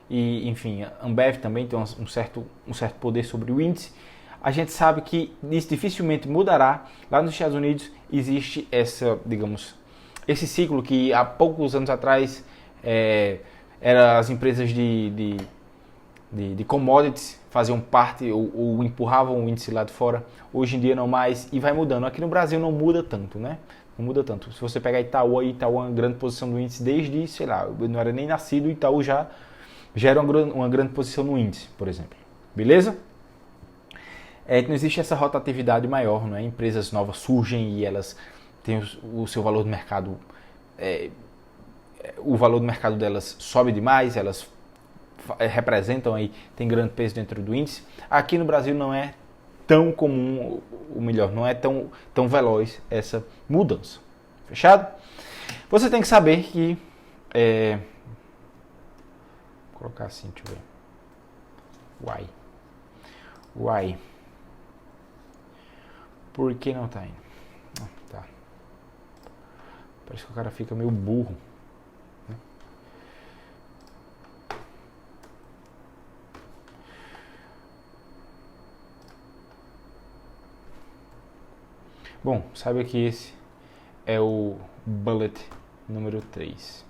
e enfim, a Ambev também tem um certo poder sobre o índice. A gente sabe que isso dificilmente mudará. Lá nos Estados Unidos existe esse ciclo que há poucos anos atrás era as empresas de commodities faziam parte ou empurravam o índice lá de fora. Hoje em dia não mais, e vai mudando. Aqui no Brasil não muda tanto, né? Não muda tanto. Se você pegar Itaú, Itaú é uma grande posição do índice desde, sei lá, eu não era nem nascido, Itaú já era uma grande posição no índice, por exemplo. Beleza? Não existe essa rotatividade maior, não é? Empresas novas surgem e elas têm o seu valor de mercado, o valor do mercado delas sobe demais, elas representam aí, tem grande peso dentro do índice. Aqui no Brasil não é tão comum, ou melhor, não é tão veloz essa mudança. Fechado? Você tem que saber que vou colocar assim, deixa eu ver. Why? Por que não tá indo? Tá. Parece que o cara fica meio burro. Né? Bom, saiba que esse é o bullet número 3.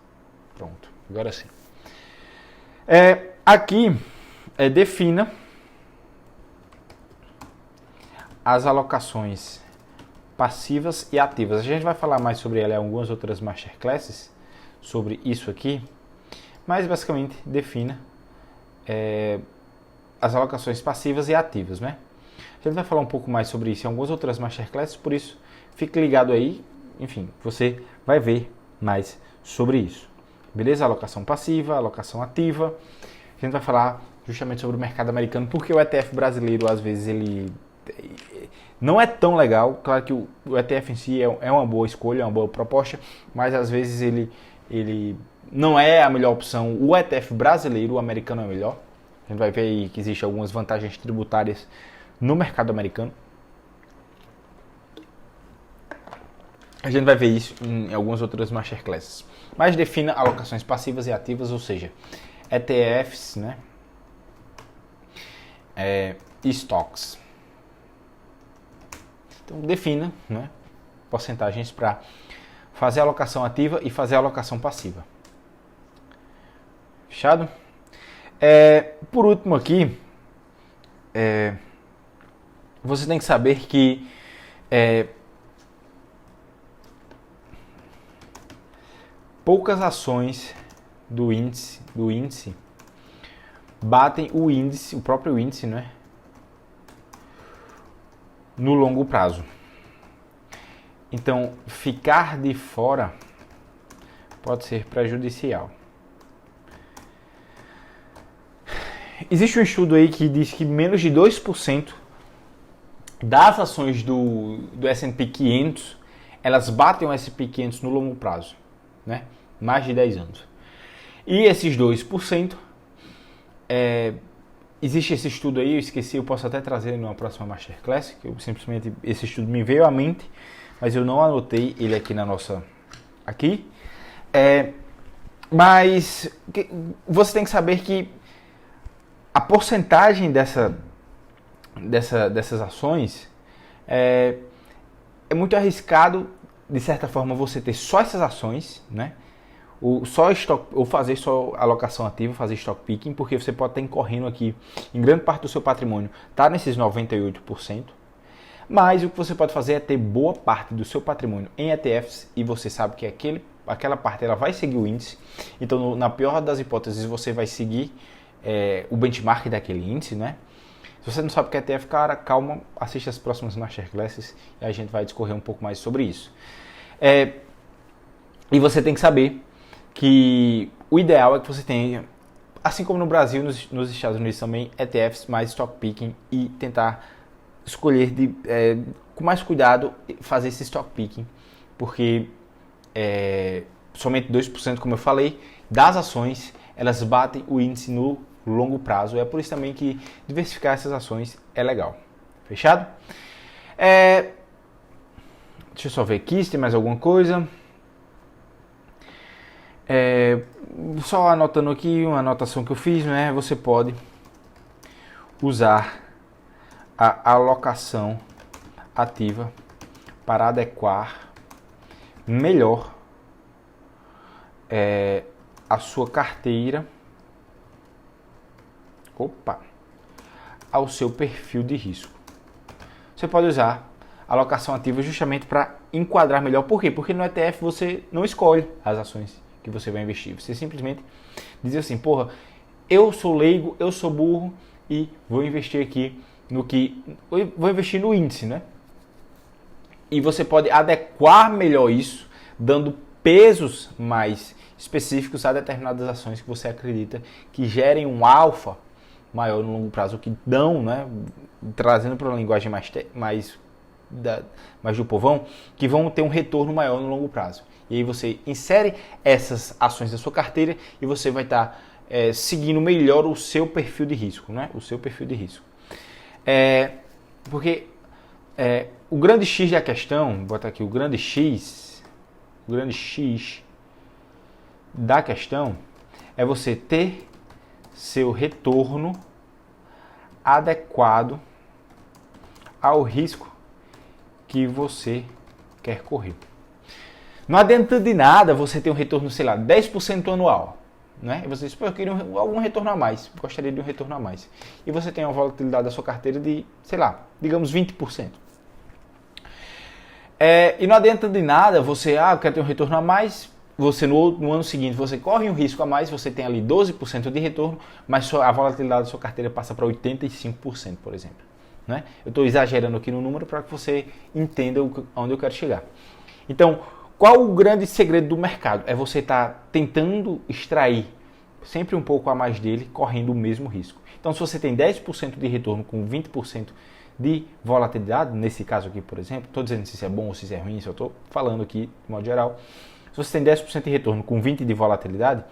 Pronto, agora sim. Aqui defina as alocações passivas e ativas. A gente vai falar mais sobre ela em algumas outras masterclasses, sobre isso aqui, mas basicamente defina as alocações passivas e ativas, né? A gente vai falar um pouco mais sobre isso em algumas outras masterclasses, por isso fique ligado aí, enfim, você vai ver mais sobre isso. Beleza? Alocação passiva, alocação ativa. A gente vai falar justamente sobre o mercado americano, porque o ETF brasileiro, às vezes, ele não é tão legal. Claro que o ETF em si é uma boa escolha, é uma boa proposta, mas às vezes ele não é a melhor opção. O ETF brasileiro, o americano é melhor. A gente vai ver aí que existem algumas vantagens tributárias no mercado americano. A gente vai ver isso em algumas outras masterclasses. Mas defina alocações passivas e ativas, ou seja, ETFs, né? E stocks. Então defina, né, porcentagens para fazer a alocação ativa e fazer a alocação passiva. Fechado? Por último aqui, você tem que saber que poucas ações do índice batem o próprio índice, né, no longo prazo. Então, ficar de fora pode ser prejudicial. Existe um estudo aí que diz que menos de 2% das ações do S&P 500, elas batem o S&P 500 no longo prazo, né? Mais de 10 anos. E esses 2%, existe esse estudo aí, eu esqueci, eu posso até trazer numa próxima Masterclass, que simplesmente esse estudo me veio à mente, mas eu não anotei ele aqui na nossa... Aqui. Mas você tem que saber que a porcentagem dessas ações é muito arriscado, de certa forma, você ter só essas ações, né? Ou fazer só alocação ativa, fazer stock picking, porque você pode estar incorrendo aqui em grande parte do seu patrimônio, tá nesses 98%, mas o que você pode fazer é ter boa parte do seu patrimônio em ETFs e você sabe que aquela parte ela vai seguir o índice, então na pior das hipóteses você vai seguir o benchmark daquele índice, né? Se você não sabe o que é ETF, cara, calma, assista as próximas Masterclasses e a gente vai discorrer um pouco mais sobre isso. E você tem que saber que o ideal é que você tenha, assim como no Brasil, nos Estados Unidos também, ETFs mais stock picking e tentar escolher com mais cuidado fazer esse stock picking, porque somente 2%, como eu falei, das ações, elas batem o índice no longo prazo. É por isso também que diversificar essas ações é legal. Fechado? Deixa eu só ver aqui se tem mais alguma coisa. Só anotando aqui uma anotação que eu fiz, né? Você pode usar a alocação ativa para adequar melhor a sua carteira ao seu perfil de risco. Você pode usar a alocação ativa justamente para enquadrar melhor. Por quê? Porque no ETF você não escolhe as ações que você vai investir. Você simplesmente diz assim, porra, eu sou leigo, eu sou burro e vou investir aqui vou investir no índice, né? E você pode adequar melhor isso, dando pesos mais específicos a determinadas ações que você acredita que gerem um alfa maior no longo prazo, que dão, né, trazendo para uma linguagem mais do povão, que vão ter um retorno maior no longo prazo. E aí você insere essas ações da sua carteira e você vai estar seguindo melhor o seu perfil de risco, né? O seu perfil de risco. Porque o grande X da questão, vou botar aqui o grande X da questão é você ter seu retorno adequado ao risco que você quer correr. Não adianta de nada você ter um retorno, sei lá, 10% anual, né? E você diz, pô, eu queria algum retorno a mais, gostaria de um retorno a mais. E você tem uma volatilidade da sua carteira de, sei lá, digamos 20%. E não adianta de nada você, eu quero ter um retorno a mais, você no ano seguinte você corre um risco a mais, você tem ali 12% de retorno, mas a volatilidade da sua carteira passa para 85%, por exemplo. Né? Eu estou exagerando aqui no número para que você entenda onde eu quero chegar. Então, qual o grande segredo do mercado? É você estar tentando extrair sempre um pouco a mais dele, correndo o mesmo risco. Então, se você tem 10% de retorno com 20% de volatilidade, nesse caso aqui, por exemplo, estou dizendo se isso é bom ou se isso é ruim, só estou falando aqui de modo geral. Se você tem 10% de retorno com 20% de volatilidade,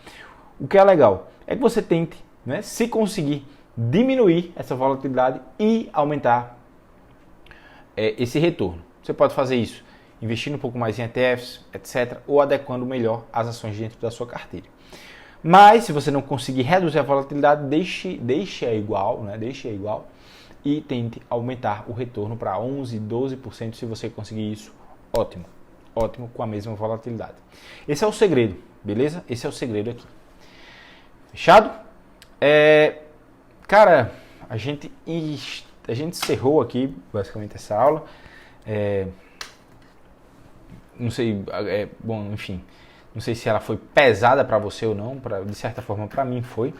o que é legal é que você tente, né, se conseguir diminuir essa volatilidade e aumentar esse retorno. Você pode fazer isso investindo um pouco mais em ETFs, etc., ou adequando melhor as ações dentro da sua carteira. Mas se você não conseguir reduzir a volatilidade, deixe-a igual, né, e tente aumentar o retorno para 11%, 12%. Se você conseguir isso, ótimo. Ótimo, com a mesma volatilidade. Esse é o segredo, beleza? Esse é o segredo aqui. Fechado? Cara, a gente encerrou aqui basicamente essa aula. Não sei, bom, enfim, não sei se ela foi pesada para você ou não, de certa forma para mim foi.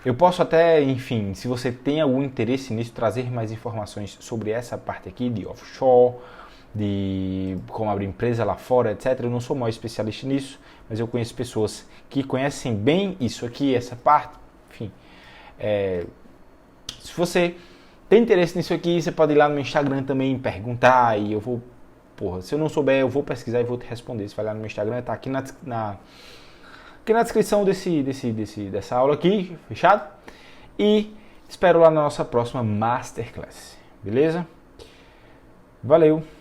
Eu posso até, enfim, se você tem algum interesse nisso, trazer mais informações sobre essa parte aqui de offshore, de como abrir empresa lá fora, etc. Eu não sou o maior especialista nisso, mas eu conheço pessoas que conhecem bem isso aqui, essa parte. Enfim, se você tem interesse nisso aqui, você pode ir lá no meu Instagram também perguntar e eu vou, se eu não souber, eu vou pesquisar e vou te responder. Você vai lá no meu Instagram, tá aqui na descrição dessa aula aqui, fechado? E espero lá na nossa próxima Masterclass, beleza? Valeu!